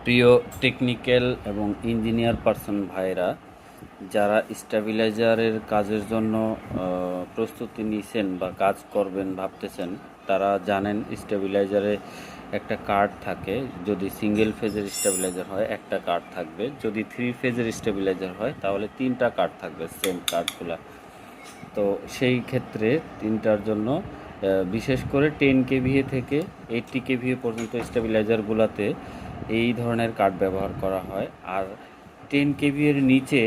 প্রিয় টেকনিক্যাল এবং engineer person ভাইরা, যারা স্টেবিলাইজারের কাজের জন্য প্রস্তুতি নিছেন বা কাজ করবেন ভাবতেছেন, তারা জানেন স্টেবিলাইজারে একটা কার্ড থাকে। যদি সিঙ্গেল ফেজের স্টেবিলাইজার হয় একটা কার্ড থাকবে, যদি 3 ফেজের স্টেবিলাইজার হয় তাহলে 3টা কার্ড থাকবে, সেম কার্ডগুলা। তো সেই ক্ষেত্রে 3টার জন্য বিশেষ করে 10 কেভিএ থেকে 80 কেভিএ পর্যন্ত স্টেবিলাইজারগুলোতে এই ধরনের কার্ড ব্যবহার করা হয়। আর 10 কেভিএর নিচে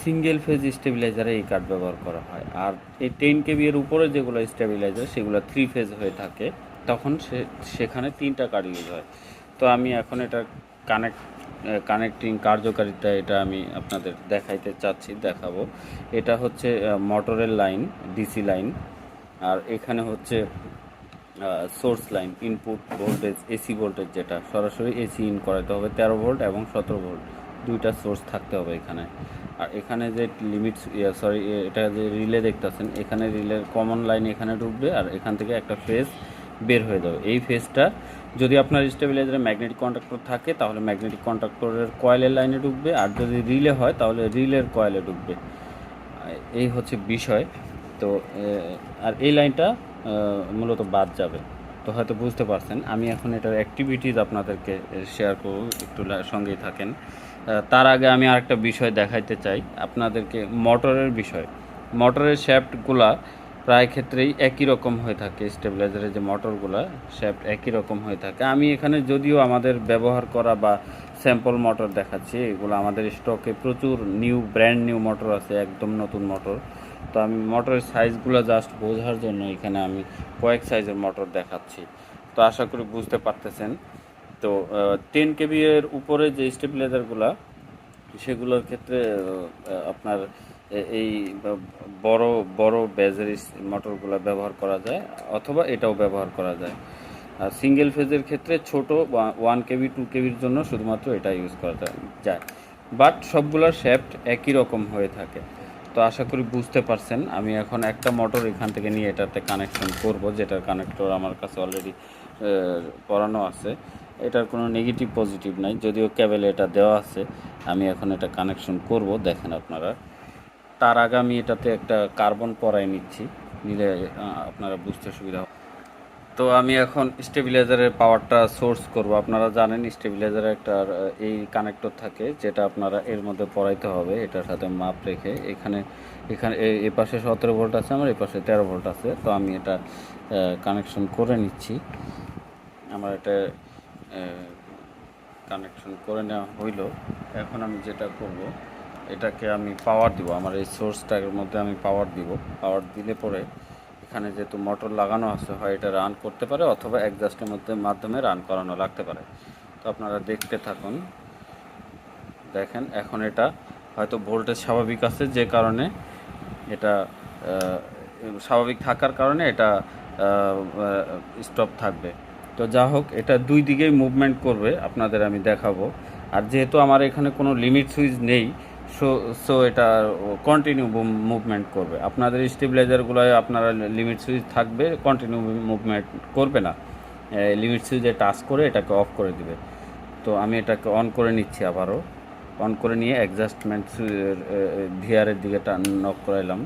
সিঙ্গেল ফেজ স্টেবিলাইজারে এই কার্ড ব্যবহার করা হয়। আর এই 10 কেভিএর উপরে যেগুলো স্টেবিলাইজার সেগুলো 3 ফেজ হয়ে থাকে, তখন সেখানে 3টা কার্ড ইউজ হয়। তো আমি এখন এটা কানেক্টিং কার্যকারিতা এটা আমি আপনাদের দেখাবো। এটা হচ্ছে মোটরের লাইন, ডিসি লাইন, আর এখানে হচ্ছে source line, input voltage, AC voltage, যেটা সরাসরি এসি ইন করাতে হবে 13 ভোল্ট এবং 17 ভোল্ট, দুইটা সোর্স থাকতে হবে এখানে। আর এখানে যে এটা যে রিলে দেখতেছেন, এখানে রিলের কমন লাইন এখানে ঢুকবে আর এখান থেকে একটা ফেজ বের হয়ে যাবে। এই ফেজটা যদি আপনার স্টেবিলাইজারে ম্যাগনেটিক কন্ডাক্টর থাকে তাহলে ম্যাগনেটিক কন্ডাক্টরের কয়েলের লাইনে ঢুকবে, আর যদি রিলে হয় তাহলে রিলের কয়েলে ঢুকবে। এই হচ্ছে বিষয়। তো আর এই লাইনটা মূলত বাদ যাবে। তো হয়তো বুঝতে পারছেন। আমি এখন এটার অ্যাক্টিভিটিস আপনাদেরকে শেয়ার করব, একটু সঙ্গেই থাকেন। তার আগে আমি আরেকটা বিষয় দেখাইতে চাই আপনাদেরকে, মোটরের বিষয়। মোটরের শ্যাফটগুলা প্রায় ক্ষেত্রেই একই রকম হয়ে থাকে, স্টেবিলাইজারের যে মোটরগুলা শ্যাফট একই রকম হয়ে থাকে। আমি এখানে যদিও আমাদের ব্যবহার করা বা স্যাম্পল মোটর দেখাচ্ছি, এগুলো আমাদের স্টকে প্রচুর ব্র্যান্ড নিউ মোটর আছে, একদম নতুন মোটর। তো আমি মোটরের সাইজগুলো জাস্ট বোঝার জন্য এখানে আমি কয়েক সাইজের মোটর দেখাচ্ছি। তো আশা করি বুঝতে পারতেছেন। তো 10 কেভি এর উপরে যে স্টেবিলাইজারগুলো, সেগুলোর ক্ষেত্রে আপনার এই বড় বড় ব্যাজের মোটরগুলো ব্যবহার করা যায়, অথবা এটাও ব্যবহার করা যায়। আর সিঙ্গেল ফেজের ক্ষেত্রে ছোট 1 কেভি 2 কেভির জন্য শুধুমাত্র এটা ইউজ করা যায়। বাট সবগুলোর শ্যাফট একই রকম হয়ে থাকে। তো আশা করি বুঝতে পারছেন। আমি এখন একটা মোটর এখান থেকে নিয়ে এটাতে কানেকশন করব, যেটার কানেক্টর আমার কাছে অলরেডি পরানো আছে। এটার কোনো নেগেটিভ পজিটিভ নাই, যদিও কেবলে এটা দেওয়া আছে। আমি এখন এটা কানেকশন করব, দেখেন আপনারা। তার আগে আমি এটাতে একটা কার্বন পরাই নিচ্ছি, নিলে আপনারা বুঝতে সুবিধা হবে। তো আমি এখন স্টেবিলাইজারের পাওয়ারটা সোর্স করব। আপনারা জানেন স্টেবিলাইজারে একটা এই কানেক্টর থাকে, যেটা আপনারা এর মধ্যে পরাইতে হবে এটার সাথে মাপ রেখে। এখানে এই পাশে 17 ভোল্ট আছে, আমার এই পাশে 13 ভোল্ট আছে। তো আমি এটা কানেকশন করে নিচ্ছি। আমার এটা কানেকশন করে নেওয়া হইল। এখন আমি যেটা করব, এটাকে আমি পাওয়ার দিব। আমার এই সোর্সটার মধ্যে আমি পাওয়ার দিব। পাওয়ার দিলে পরে এখানে যেহেতু মোটর লাগানো আছে, হয় এটা রান করতে পারে অথবা অ্যাডজাস্টের মাধ্যমে রান করানো লাগতে পারে। তো আপনারা দেখতে থাকুন। দেখেন এখন এটা হয়তো ভোল্টেজ স্বাভাবিক আছে, যে কারণে এটা স্বাভাবিক থাকার কারণে এটা স্টপ থাকবে। তো যা হোক, এটা দুই দিকেই মুভমেন্ট করবে, আপনাদের আমি দেখাবো। আর যেহেতু আমার এখানে কোনো লিমিট সুইচ নেই, সো এটা কন্টিনিউ মুভমেন্ট করবে। আপনাদের স্টেবিলাইজারগুলোয় আপনারা লিমিট সুইচ থাকবে, কন্টিনিউ মুভমেন্ট করবে না, লিমিট সুইচে টাচ করে এটাকে অফ করে দিবে। তো আমি এটাকে অন করে নিচ্ছি, আবারও অন করে নিয়ে অ্যাডজাস্টমেন্ট ভিআরের দিকে নক করাইলাম।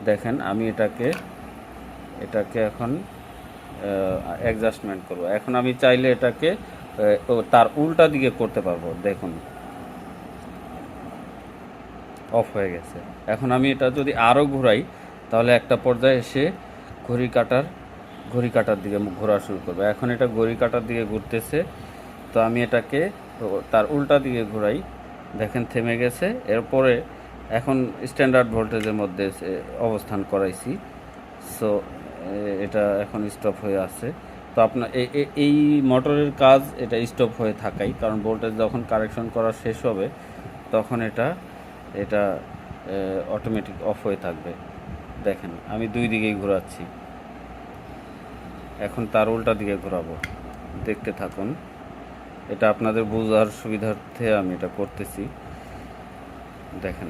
দেখেন আমি এটাকে এখন অ্যাডজাস্টমেন্ট করব। এখন আমি চাইলে এটাকে তার উল্টা দিকে করতে পারবো। দেখুন অফ হয়ে গেছে। এখন আমি এটা যদি আরও ঘোরাই, তাহলে একটা পর্যায়ে এসে ঘড়ি কাটার দিকে ঘোরা শুরু করবে। এখন এটা ঘড়ি কাটার দিকে ঘুরতেছে। তো আমি এটাকে তার উল্টা দিকে ঘোরাই, দেখেন থেমে গেছে। এরপরে এখন স্ট্যান্ডার্ড ভোল্টেজের মধ্যে অবস্থান করাইছি। সো এটা এখন স্টপ হয়ে আছে। তো আপনার এই মোটরের কাজ এটা স্টপ হয়ে থাকাই, কারণ ভোল্টেজ যখন কারেকশন করা শেষ হবে তখন এটা অটোমেটিক অফ হয়ে থাকবে। দেখেন আমি দুই দিকেই ঘোরাচ্ছি, এখন তার উল্টা দিকে ঘোরাবো, দেখতে থাকুন। এটা আপনাদের বোঝার সুবিধার্থে আমি এটা করতেছি। দেখেন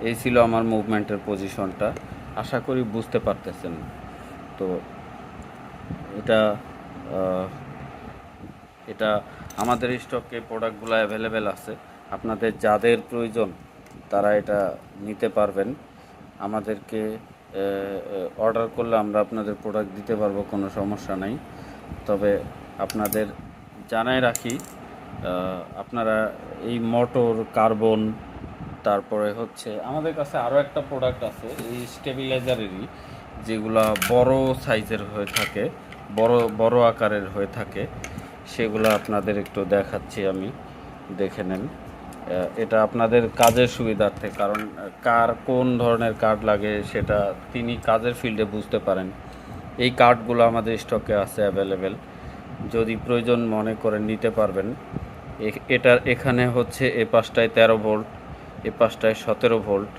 এই ছিল আমার মুভমেন্টের পজিশনটা, আশা করি বুঝতে পারতেছেন। তো এটা আমাদের স্টকে প্রোডাক্টগুলো অ্যাভেলেবেল আছে। আপনাদের যাদের প্রয়োজন তারা এটা নিতে পারবেন। আমাদেরকে অর্ডার করলে আমরা আপনাদের প্রোডাক্ট দিতে পারবো, কোনো সমস্যা নাই। তবে আপনাদের জানাই রাখি, আপনারা এই মোটর কার্বন, তারপরে হচ্ছে আমাদের কাছে আরও একটা প্রোডাক্ট আছে এই স্টেবিলাইজারেরই, যেগুলা বড় সাইজের হয়ে থাকে, বড় বড় আকারের হয়ে থাকে, সেগুলো আপনাদের একটু দেখাচ্ছি আমি, দেখে নেন। এটা আপনাদের কাজের সুবিধার্থে, কারণ কার কোন ধরনের কার্ড লাগে সেটা তিনি কাজের ফিল্ডে বুঝতে পারেন। এই কার্ডগুলো আমাদের স্টকে আছে অ্যাভেলেবেল, যদি প্রয়োজন মনে করেন নিতে পারবেন। এটার এখানে হচ্ছে এ পাশটায় 13 ভোল্ট, এ পাশটায় 17 ভোল্ট,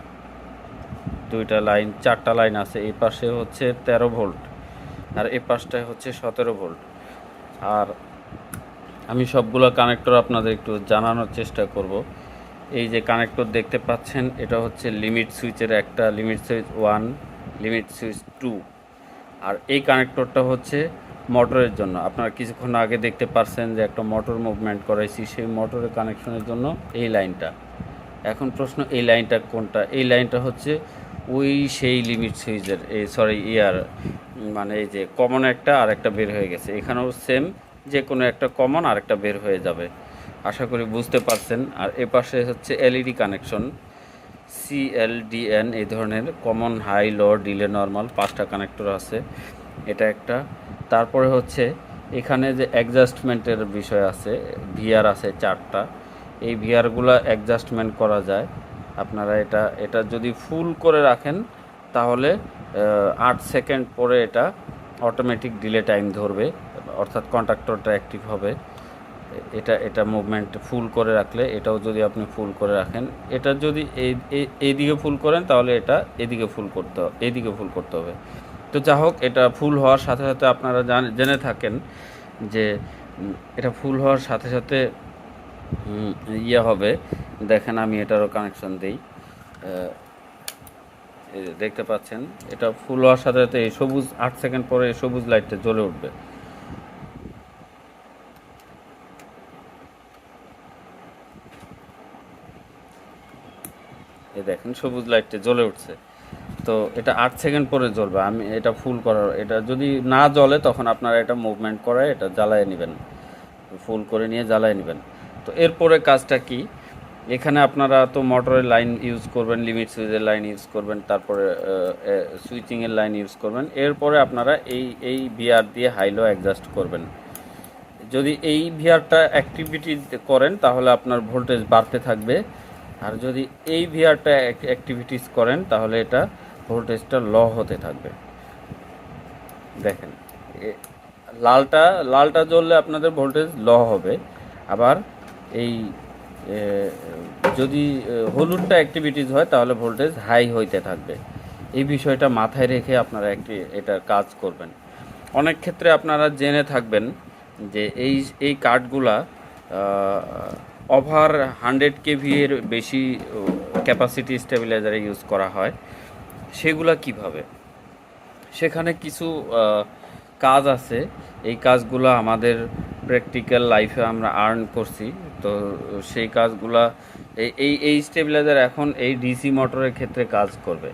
দুইটা লাইন, 4টা লাইন আছে। এই পাশে হচ্ছে 13 ভোল্ট আর এ পাশটায় হচ্ছে 17 ভোল্ট। আর আমি সবগুলো কানেক্টর আপনাদের একটু জানানোর চেষ্টা করব। এই যে কানেক্টর দেখতে পাচ্ছেন, এটা হচ্ছে লিমিট সুইচের একটা, লিমিট সুইচ 1, লিমিট সুইচ 2। আর এই কানেক্টরটা হচ্ছে মোটরের জন্য। আপনারা কিছুক্ষণ আগে দেখতে পাচ্ছেন যে একটা মোটর মুভমেন্ট করাইছি, সেই মোটরের কানেকশনের জন্য এই লাইনটা। এখন প্রশ্ন, এই লাইনটা কোনটা? এই লাইনটা হচ্ছে ওই সেই লিমিট সুইচের, এই মানে এই যে কমন একটা আর একটা বের হয়ে গেছে, এখানেও সেম, যে কোনো একটা কমন আর একটা বের হয়ে যাবে। আশা করি বুঝতে পারছেন। আর এ পাশে হচ্ছে এলইডি কানেকশন, CLDN, এই ধরনের কমন, হাই, লো, ডিলে, নর্মাল, 5টা কানেক্টর আছে, এটা একটা। তারপরে হচ্ছে এখানে যে অ্যাডজাস্টমেন্টের বিষয় আছে, ভিআর আছে 4টা। এই ভিআরগুলো অ্যাডজাস্টমেন্ট করা যায়। আপনারা এটা যদি ফুল করে রাখেন তাহলে 8 সেকেন্ড পরে এটা অটোমেটিক ডিলে টাইম ধরবে, অর্থাৎ কন্ট্যাক্টরটা অ্যাক্টিভ হবে। এটা মুভমেন্ট ফুল করে রাখলে, এটাও যদি আপনি ফুল করে রাখেন, এটা যদি এইদিকে ফুল করেন তাহলে এটা এদিকে ফুল করতে হবে, এইদিকে ফুল করতে হবে। তো যা হোক, এটা ফুল হওয়ার সাথে সাথে আপনারা জেনে থাকেন যে এটা ফুল হওয়ার সাথে সাথে হবে। দেখেন আমি এটারও কানেকশন দিই, দেখতে পাচ্ছেন এটা ফুল হওয়ার সাথে সাথে এই সবুজ 8 সেকেন্ড পরে এই সবুজ লাইটটা জ্বলে উঠবে। এই দেখেন সবুজ লাইটটা জ্বলে উঠছে। তো এটা 8 সেকেন্ড পরে জ্বলবে। আমি এটা ফুল করার, এটা যদি না জ্বলে তখন আপনারা এটা মুভমেন্ট করে এটা জ্বালায় নেবেন, ফুল করে নিয়ে জ্বালায় নেবেন। তো এরপরে কাজটা কি, এখানে আপনারা তো মোটরের লাইন ইউজ করবেন, লিমিট সুইচের লাইন ইউজ করবেন, তারপরে সুইচিংয়ের লাইন ইউজ করবেন। এরপরে আপনারা এই ভিআর দিয়ে হাইলো অ্যাডজাস্ট করবেন। যদি এই ভিআরটা অ্যাক্টিভিটি করেন তাহলে আপনার ভোল্টেজ বাড়তে থাকবে, আর যদি এই ভিআরটা অ্যাক্টিভিটিস করেন তাহলে এটা ভোল্টেজটা লো হতে থাকবে। দেখেন লালটা জ্বললে আপনাদের ভোল্টেজ লো হবে, আবার এই যদি হলুদটা অ্যাক্টিভিটিস হয় তাহলে ভোল্টেজ হাই হইতে থাকবে। এই বিষয়টা মাথায় রেখে আপনারা এটার কাজ করবেন। অনেক ক্ষেত্রে আপনারা জেনে থাকবেন যে এই কার্ডগুলা ওভার 100 kV এর বেশি ক্যাপাসিটি স্টেবিলাইজারে ইউজ করা হয়। সেগুলা কিভাবে, সেখানে কিছু কাজ আছে। এই কাজগুলো আমাদের প্র্যাকটিক্যাল লাইফে আমরা আর্ন করছি। তো সেই কাজগুলা এই স্টেবিলাইজার এখন এই ডিসি মোটরের ক্ষেত্রে কাজ করবে।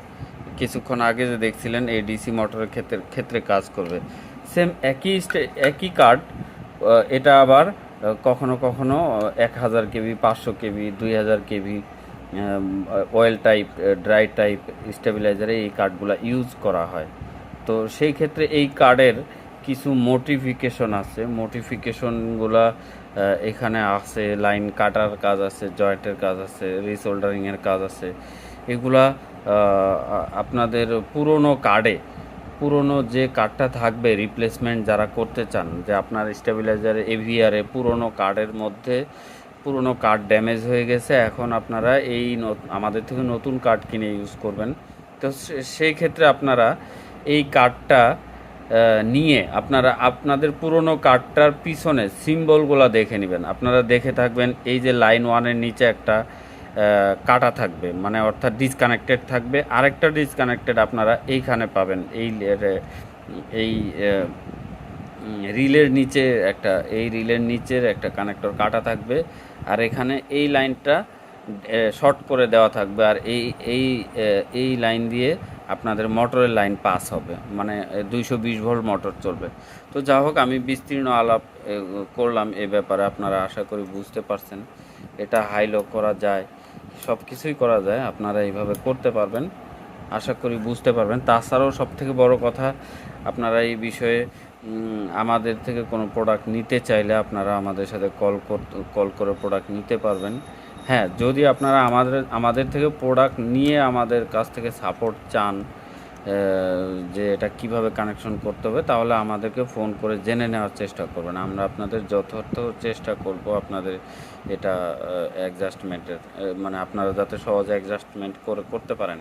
কিছুক্ষণ আগে যে দেখছিলেন এই ডিসি মোটরের ক্ষেত্রে কাজ করবে। সেম একই কার্ড, এটা আবার কখনো কখনো 1000 KV, 500 KV, 2000 KV oil type, dry type স্টেবিলাইজারে এই কার্ডগুলো ইউজ করা হয়। তো সেই ক্ষেত্রে এই কার্ডের কিছু মোটিফিকেশন আছে, মোটিফিকেশনগুলো এখানে আছে। লাইন কাটার কাজ আছে, জয়েন্টের কাজ আছে, রিসোল্ডারিংয়ের কাজ আছে। এগুলা আপনাদের পুরনো যে কার্ডটা থাকবে, রিপ্লেসমেন্ট যারা করতে চান, যে আপনার স্টেবিলাইজারে এভিআরে পুরনো কার্ডের মধ্যে পুরনো কার্ড ড্যামেজ হয়ে গেছে, এখন আপনারা আমাদের থেকে নতুন কার্ড কিনে ইউজ করবেন। তো সেই ক্ষেত্রে আপনারা এই কার্ডটা নিয়ে আপনাদের পুরনো কার্ডটার পিছনে সিম্বলগুলো দেখে নেবেন। আপনারা দেখে থাকবেন এই যে লাইন 1-এর নিচে একটা কাটা থাকবে, মানে অর্থাৎ ডিসকানেক্টেড থাকবে। আরেকটা ডিসকানেক্টেড আপনারা এইখানে পাবেন, এই রিলের নিচে একটা, এই রিলের নিচের একটা কানেক্টর কাটা থাকবে, আর এখানে এই লাইনটা শর্ট করে দেওয়া থাকবে, আর এই লাইন দিয়ে আপনাদের মোটরের লাইন পাস হবে, মানে 220 ভোল্ট মোটর চলবে। তো যা হোক, আমি বিস্তীর্ণ আলাপ করলাম এ ব্যাপারে, আপনারা আশা করি বুঝতে পারছেন। এটা হাই লো করা যায়, সব কিছুই করা যায়, আপনারা এইভাবে করতে পারবেন, আশা করি বুঝতে পারবেন। তাছাড়াও সবথেকে বড় কথা, আপনারা এই বিষয়ে আমাদের থেকে কোনো প্রোডাক্ট নিতে চাইলে আপনারা আমাদের সাথে কল করে প্রোডাক্ট নিতে পারবেন। হ্যাঁ, যদি আপনারা আমাদের থেকে প্রোডাক্ট নিয়ে আমাদের কাছ থেকে সাপোর্ট চান, যে এটা কিভাবে কানেকশন করতে হবে, তাহলে আমাদেরকে ফোন করে জেনে নেওয়ার চেষ্টা করবেন। আমরা আপনাদের যথার্থ চেষ্টা করব আপনাদের এটা অ্যাডজাস্টমেন্টের, মানে আপনারা যাতে সহজে অ্যাডজাস্টমেন্ট করতে পারেন।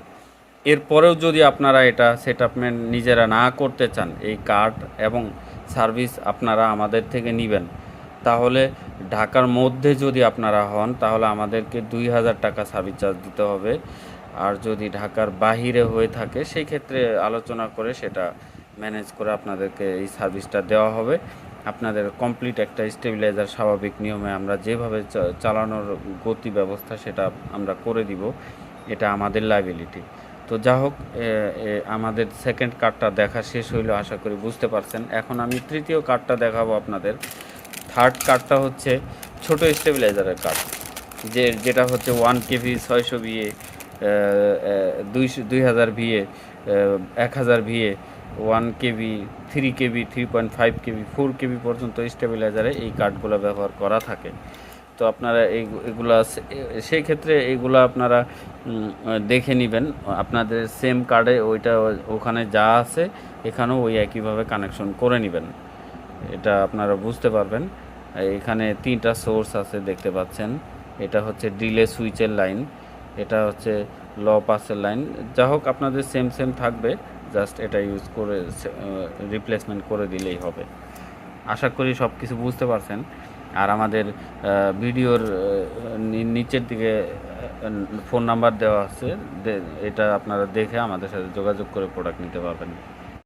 এরপরেও যদি আপনারা এটা সেটআপমেন্ট নিজেরা না করতে চান, এই কার্ড এবং সার্ভিস আপনারা আমাদের থেকে নেবেন, তাহলে ঢাকার মধ্যে যদি আপনারা হন, তাহলে আমাদেরকে 2000 টাকা সার্ভিস চার্জ দিতে হবে। আর যদি ঢাকার বাহিরে হয়ে থাকে, সেই ক্ষেত্রে আলোচনা করে সেটা ম্যানেজ করে আপনাদেরকে এই সার্ভিসটা দেওয়া হবে। আপনাদের কমপ্লিট একটা স্টেবিলাইজার স্বাভাবিক নিয়মে আমরা যেভাবে চালানোর গতি ব্যবস্থা, সেটা আমরা করে দিব। এটা আমাদের লাইবিলিটি। তো যা হোক, আমাদের সেকেন্ড কার্ডটা দেখা শেষ হইলো, আশা করি বুঝতে পারছেন। এখন আমি তৃতীয় কার্ডটা দেখাবো আপনাদের। থার্ড কার্ডটা হচ্ছে ছোট স্টেবিলাইজারের কার্ড, যেটা হচ্ছে 1 KV 600 VA, 2000 VA, 1000 VA, 1 KV, 3 KV, 3.5 KV, 4 KV পর্যন্ত স্টেবিলাইজারে এই কার্ডগুলো ব্যবহার করা থাকে। তো আপনারা এগুলা সেই ক্ষেত্রে এইগুলো আপনারা দেখে নেবেন, আপনাদের সেম কার্ডে ওইটা ওখানে যা আছে এখানেও ওই একইভাবে কানেকশন করে নেবেন, এটা আপনারা বুঝতে পারবেন। এখানে 3টা সোর্স আছে দেখতে পাচ্ছেন। এটা হচ্ছে ডিলে সুইচের লাইন, এটা হচ্ছে ল পাসের লাইন। যা হোক, আপনাদের সেম থাকবে, জাস্ট এটা ইউজ করে রিপ্লেসমেন্ট করে দিলেই হবে। আশা করি সব কিছু বুঝতে পারছেন। আর আমাদের ভিডিওর নিচের দিকে ফোন নাম্বার দেওয়া আছে, এটা আপনারা দেখে আমাদের সাথে যোগাযোগ করে প্রোডাক্ট নিতে পারবেন।